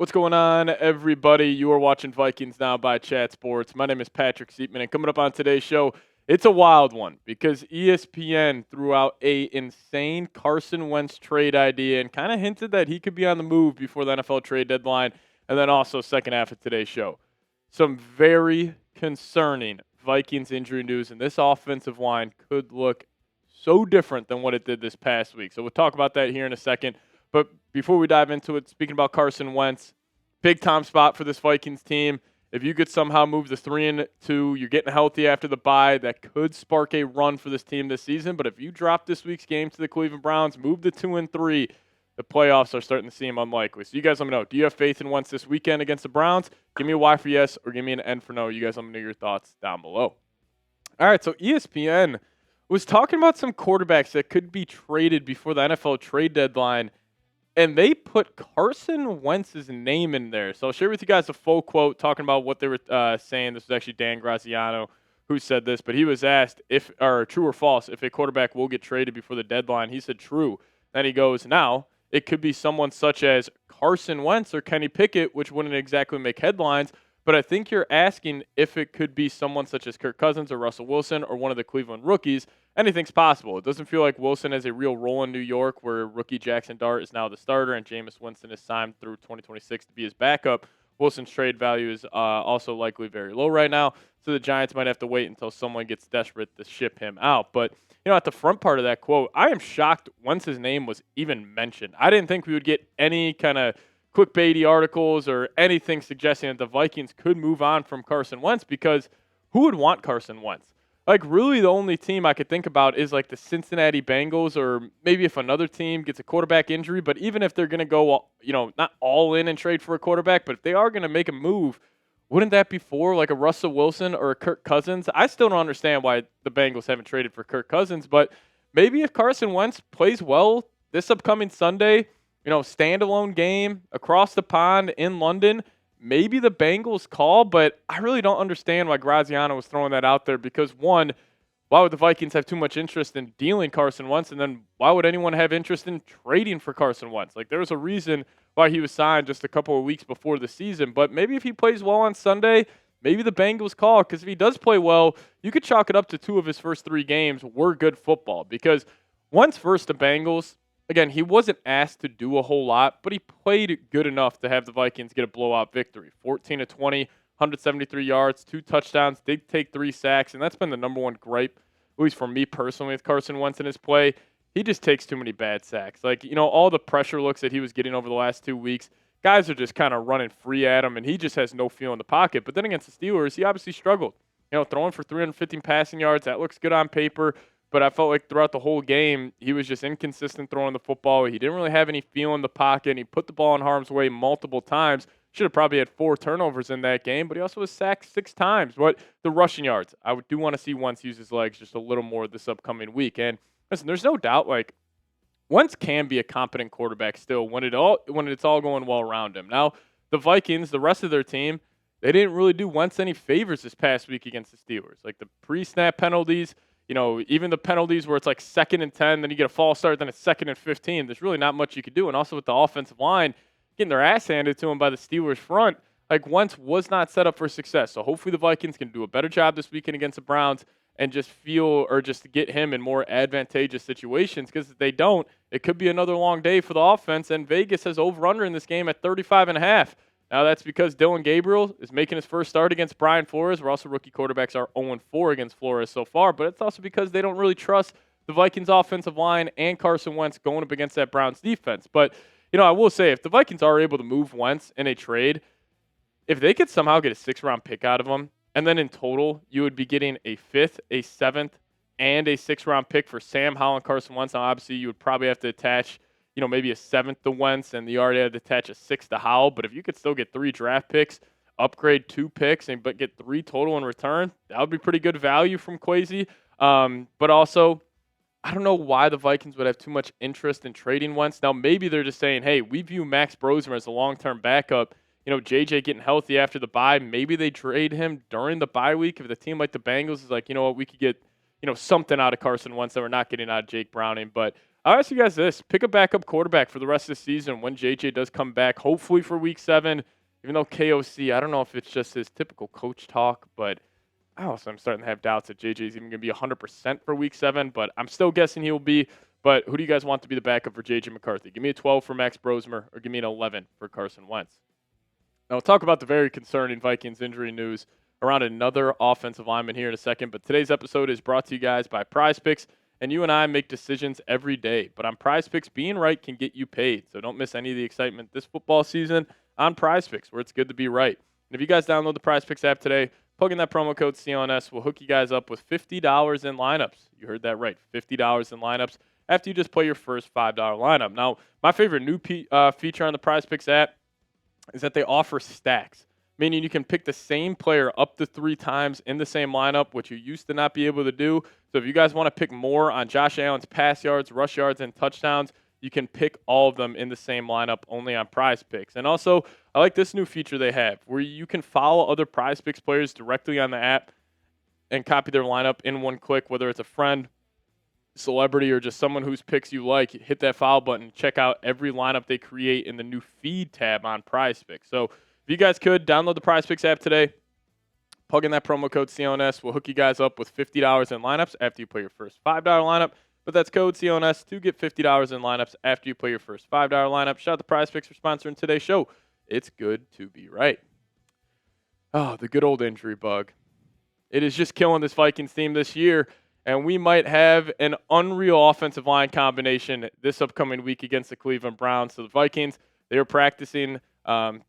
What's going on, everybody? You are watching Vikings Now by Chat Sports. My name is Patrick Seatman, and coming up on today's show, it's a wild one because ESPN threw out a insane Carson Wentz trade idea and kind of hinted that he could be on the move before the NFL trade deadline, and then also second half of today's show. Some very concerning Vikings injury news, and this offensive line could look so different than what it did this past week. So we'll talk about that here in a second. But before we dive into it, speaking about Carson Wentz, big time spot for this Vikings team. If you could somehow move the 3-2, you're getting healthy after the bye. That could spark a run for this team this season. But if you drop this week's game to the Cleveland Browns, move the 2-3, the playoffs are starting to seem unlikely. So you guys let me know. Do you have faith in Wentz this weekend against the Browns? Give me a Y for yes or give me an N for no. You guys let me know your thoughts down below. All right, so ESPN was talking about some quarterbacks that could be traded before the NFL trade deadline, and they put Carson Wentz's name in there. So I'll share with you guys a full quote talking about what they were saying. This was actually Dan Graziano who said this, but he was asked if, or true or false, if a quarterback will get traded before the deadline. He said true. Then he goes, now, it could be someone such as Carson Wentz or Kenny Pickett, which wouldn't exactly make headlines, but I think you're asking if it could be someone such as Kirk Cousins or Russell Wilson or one of the Cleveland rookies. Anything's possible. It doesn't feel like Wilson has a real role in New York, where rookie Jackson Dart is now the starter and Jameis Winston is signed through 2026 to be his backup. Wilson's trade value is also likely very low right now, so the Giants might have to wait until someone gets desperate to ship him out. But, you know, at the front part of that quote, I am shocked Wentz's name was even mentioned. I didn't think we would get any kind of clickbaity articles or anything suggesting that the Vikings could move on from Carson Wentz, because who would want Carson Wentz? Like, really the only team I could think about is like the Cincinnati Bengals, or maybe if another team gets a quarterback injury. But even if they're going to go, you know, not all in and trade for a quarterback, but if they are going to make a move, wouldn't that be for like a Russell Wilson or a Kirk Cousins? I still don't understand why the Bengals haven't traded for Kirk Cousins, but maybe if Carson Wentz plays well this upcoming Sunday, you know, standalone game across the pond in London, maybe the Bengals call. But I really don't understand why Graziano was throwing that out there, because one, why would the Vikings have too much interest in dealing Carson Wentz? And then why would anyone have interest in trading for Carson Wentz? Like, there was a reason why he was signed just a couple of weeks before the season. But maybe if he plays well on Sunday, maybe the Bengals call, because if he does play well, you could chalk it up to 2 of his first 3 games were good football. Because once versus the Bengals, again, he wasn't asked to do a whole lot, but he played good enough to have the Vikings get a blowout victory. 14 of 20, 173 yards, 2 touchdowns, did take 3 sacks, and that's been the number one gripe, at least for me personally, with Carson Wentz in his play. He just takes too many bad sacks. Like, you know, all the pressure looks that he was getting over the last 2 weeks, guys are just kind of running free at him, and he just has no feel in the pocket. But then against the Steelers, he obviously struggled. You know, throwing for 315 passing yards, that looks good on paper. But I felt like throughout the whole game, he was just inconsistent throwing the football. He didn't really have any feel in the pocket. And he put the ball in harm's way multiple times. Should have probably had 4 turnovers in that game, but he also was sacked 6 times. But the rushing yards, I do want to see Wentz use his legs just a little more this upcoming week. And listen, there's no doubt, like, Wentz can be a competent quarterback still when it's all going well around him. Now, the Vikings, the rest of their team, they didn't really do Wentz any favors this past week against the Steelers. Like, the pre-snap penalties, you know, even the penalties where it's like 2nd and 10, then you get a false start, then it's 2nd and 15. There's really not much you could do. And also with the offensive line getting their ass handed to them by the Steelers front, like, Wentz was not set up for success. So hopefully the Vikings can do a better job this weekend against the Browns and just to get him in more advantageous situations, because if they don't, it could be another long day for the offense. And Vegas has over-under in this game at 35.5. Now, that's because Dylan Gabriel is making his first start against Brian Flores, where also rookie quarterbacks are 0-4 against Flores so far. But it's also because they don't really trust the Vikings offensive line and Carson Wentz going up against that Browns defense. But, you know, I will say, if the Vikings are able to move Wentz in a trade, if they could somehow get a 6th-round pick out of him, and then in total, you would be getting a 5th, a 7th, and a 6th-round pick for Sam Howell and Carson Wentz. Now, obviously, you would probably have to attach, you know, maybe a 7th to Wentz, and you already had to attach a 6th to Howell. But if you could still get 3 draft picks, upgrade 2 picks, but get 3 total in return, that would be pretty good value from Kwesi. But also, I don't know why the Vikings would have too much interest in trading Wentz. Now, maybe they're just saying, hey, we view Max Brosmer as a long-term backup. You know, JJ getting healthy after the bye. Maybe they trade him during the bye week if the team like the Bengals is like, you know what, we could get, you know, something out of Carson Wentz that we're not getting out of Jake Browning. But I'll ask you guys this. Pick a backup quarterback for the rest of the season when JJ does come back, hopefully for week 7. Even though KOC, I don't know if it's just his typical coach talk, but I'm starting to have doubts that JJ is even going to be 100% for week 7, but I'm still guessing he will be. But who do you guys want to be the backup for JJ McCarthy? Give me a 12 for Max Brosmer, or give me an 11 for Carson Wentz. Now, we'll talk about the very concerning Vikings injury news around another offensive lineman here in a second, but today's episode is brought to you guys by Prize Picks, and you and I make decisions every day. But on Prize Picks, being right can get you paid, so don't miss any of the excitement this football season on Prize Picks, where it's good to be right. And if you guys download the Prize Picks app today, plug in that promo code CLNS, will hook you guys up with $50 in lineups. You heard that right, $50 in lineups after you just play your first $5 lineup. Now, my favorite new feature on the Prize Picks app is that they offer stacks, meaning you can pick the same player up to 3 times in the same lineup, which you used to not be able to do. So if you guys want to pick more on Josh Allen's pass yards, rush yards, and touchdowns, you can pick all of them in the same lineup only on Prize Picks. And also, I like this new feature they have where you can follow other Prize Picks players directly on the app and copy their lineup in one click, whether it's a friend, celebrity, or just someone whose picks you like. Hit that follow button, check out every lineup they create in the new feed tab on Prize Picks. So if you guys could, download the Prize Picks app today, plug in that promo code CLNS. We'll hook you guys up with $50 in lineups after you play your first $5 lineup. But that's code CLNS to get $50 in lineups after you play your first $5 lineup. Shout out to Prize Picks for sponsoring today's show. It's good to be right. Oh, the good old injury bug. It is just killing this Vikings team this year, and we might have an unreal offensive line combination this upcoming week against the Cleveland Browns. So the Vikings, they were practicing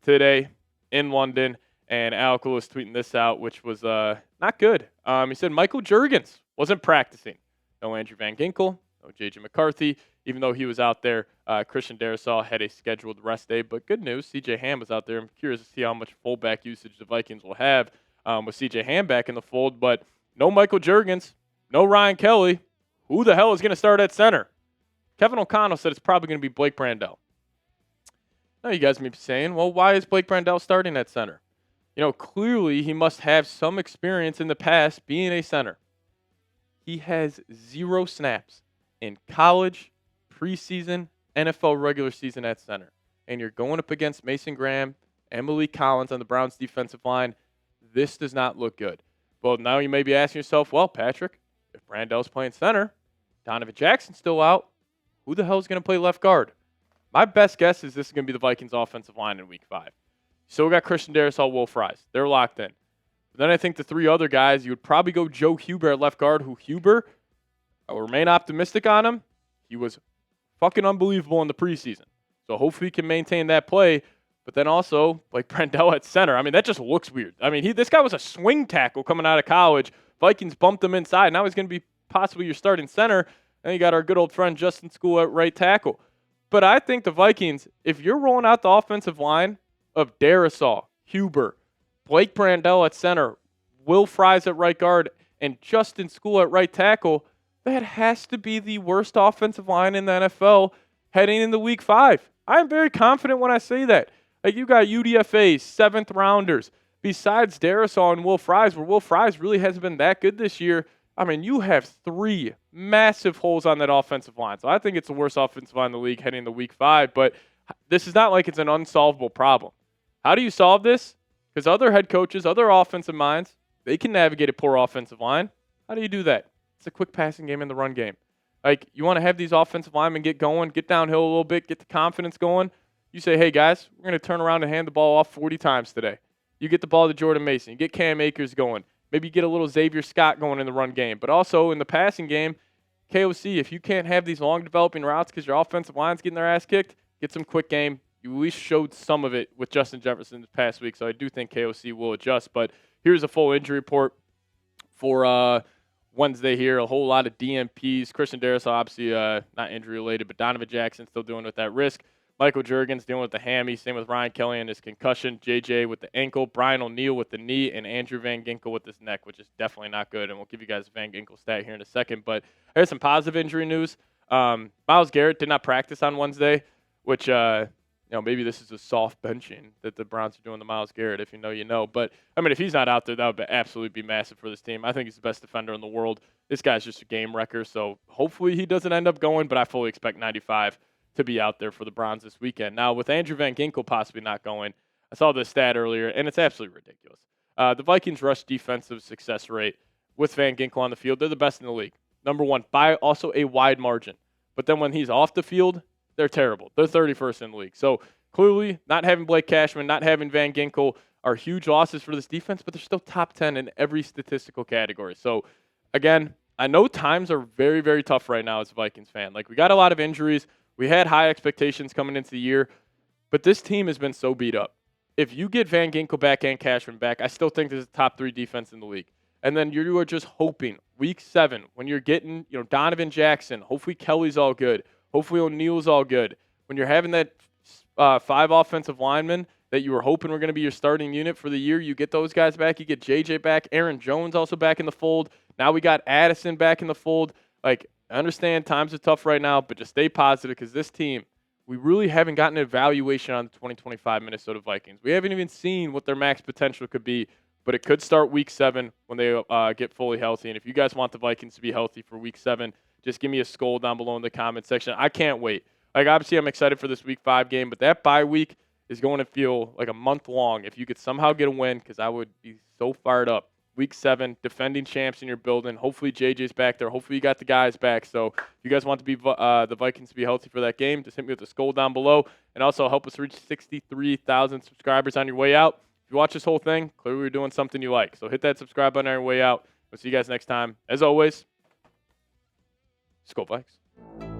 today in London, and Alec was tweeting this out, which was not good. He said Michael Juergens wasn't practicing. No Andrew Van Ginkel, no J.J. McCarthy. Even though he was out there, Christian Darrisaw had a scheduled rest day. But good news, C.J. Ham was out there. I'm curious to see how much fullback usage the Vikings will have with C.J. Ham back in the fold. But no Michael Juergens, no Ryan Kelly. Who the hell is going to start at center? Kevin O'Connell said it's probably going to be Blake Brandel. Now you guys may be saying, well, why is Blake Brandel starting at center? You know, clearly he must have some experience in the past being a center. He has 0 snaps in college, preseason, NFL regular season at center. And you're going up against Mason Graham and Malik Collins on the Browns defensive line. This does not look good. Well, now you may be asking yourself, well, Patrick, if Brandel's playing center, Donovan Jackson's still out, who the hell is going to play left guard? My best guess is this is going to be the Vikings offensive line in week 5. Still got Christian Darrisaw, Will Fries. They're locked in. But then I think the 3 other guys, you would probably go Joe Huber at left guard, who Huber, I'll remain optimistic on him. He was fucking unbelievable in the preseason. So hopefully he can maintain that play. But then also, like Brandel at center. I mean, that just looks weird. I mean, this guy was a swing tackle coming out of college. Vikings bumped him inside. Now he's going to be possibly your starting center. And you got our good old friend Justin Skule at right tackle. But I think the Vikings, if you're rolling out the offensive line of Darrisaw, Huber, Blake Brandel at center, Will Fries at right guard, and Justin Skule at right tackle, that has to be the worst offensive line in the NFL heading into week 5. I'm very confident when I say that. Like, you got UDFAs, 7th rounders, besides Darrisaw and Will Fries, where Will Fries really hasn't been that good this year. I mean, you have 3 massive holes on that offensive line. So I think it's the worst offensive line in the league heading into week 5, but this is not like it's an unsolvable problem. How do you solve this? Because other head coaches, other offensive minds, they can navigate a poor offensive line. How do you do that? It's a quick passing game in the run game. Like, you want to have these offensive linemen get going, get downhill a little bit, get the confidence going. You say, hey, guys, we're going to turn around and hand the ball off 40 times today. You get the ball to Jordan Mason. You get Cam Akers going. Maybe you get a little Xavier Scott going in the run game. But also in the passing game, KOC, if you can't have these long developing routes because your offensive line's getting their ass kicked, get some quick game. You at least showed some of it with Justin Jefferson this past week, so I do think KOC will adjust. But here's a full injury report for Wednesday here. A whole lot of DNPs. Christian Darrisaw, obviously not injury-related, but Donovan Jackson still dealing with that wrist. Michael Juergens dealing with the hammy. Same with Ryan Kelly and his concussion. JJ with the ankle. Brian O'Neill with the knee. And Andrew Van Ginkel with his neck, which is definitely not good. And we'll give you guys a Van Ginkel stat here in a second. But there's some positive injury news. Myles Garrett did not practice on Wednesday, which maybe this is a soft benching that the Browns are doing to Myles Garrett. If you know, you know. But, I mean, if he's not out there, that would absolutely be massive for this team. I think he's the best defender in the world. This guy's just a game wrecker, so hopefully he doesn't end up going, but I fully expect 95 to be out there for the Browns this weekend. Now, with Andrew Van Ginkel possibly not going, I saw this stat earlier, and it's absolutely ridiculous. The Vikings' rush defensive success rate with Van Ginkel on the field, they're the best in the league. Number one, by also a wide margin. But then when he's off the field, they're terrible. They're 31st in the league. So clearly, not having Blake Cashman, not having Van Ginkel are huge losses for this defense, but they're still top 10 in every statistical category. So, again, I know times are very, very tough right now as a Vikings fan. Like, we got a lot of injuries. We had high expectations coming into the year, but this team has been so beat up. If you get Van Ginkel back and Cashman back, I still think this is a top 3 defense in the league. And then you are just hoping, week 7, when you're getting, Donovan Jackson, hopefully Kelly's all good, hopefully O'Neal's all good. When you're having that 5 offensive linemen that you were hoping were going to be your starting unit for the year, you get those guys back, you get JJ back, Aaron Jones also back in the fold. Now we got Addison back in the fold. Like, I understand times are tough right now, but just stay positive because this team, we really haven't gotten an evaluation on the 2025 Minnesota Vikings. We haven't even seen what their max potential could be. But it could start week 7 when they get fully healthy. And if you guys want the Vikings to be healthy for week 7, just give me a SKOL down below in the comment section. I can't wait. Like, obviously, I'm excited for this week 5 game, but that bye week is going to feel like a month long if you could somehow get a win, because I would be so fired up. Week 7, defending champs in your building. Hopefully, JJ's back there. Hopefully, you got the guys back. So, if you guys want to be the Vikings to be healthy for that game, just hit me with the SKOL down below. And also, help us reach 63,000 subscribers on your way out. If you watch this whole thing, clearly we're doing something you like. So hit that subscribe button on your way out. We'll see you guys next time. As always, SKOL Vikes.